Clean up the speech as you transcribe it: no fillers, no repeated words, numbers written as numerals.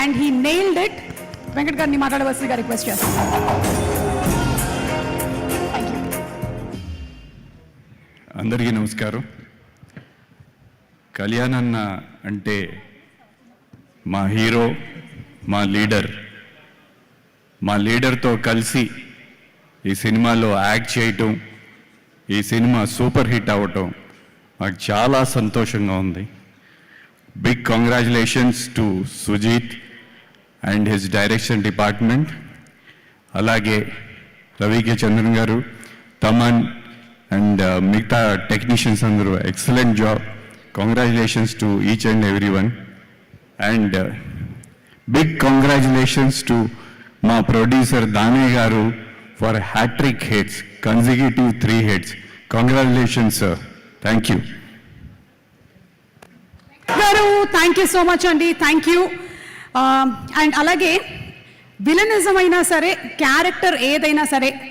and he nailed it. Venkat గారిని మాట్లాడవలసిందిగా request చేస్తాను. అందరికీ నమస్కారం. కళ్యాణ్ అన్న అంటే మా హీరో, మా లీడర్తో కలిసి ఈ సినిమాలో యాక్ట్ చేయటం, ఈ సినిమా సూపర్ హిట్ అవ్వటం నాకు చాలా సంతోషంగా ఉంది. Big congratulations to Sujeeth and his direction department, అలాగే రవికే చంద్రన్ గారు, తమన్ అండ్ మిగతా టెక్నీషియన్స్ అందరూ excellent job. Congratulations to each and every one. And big congratulations to మా producer Danayya garu for hattrick hits, consecutive 3 hits. Congratulations sir, thank you. Garu thank you so much అండి, thank you. And అలాగే villainism అయినా సరే, character ఏదైనా సరే,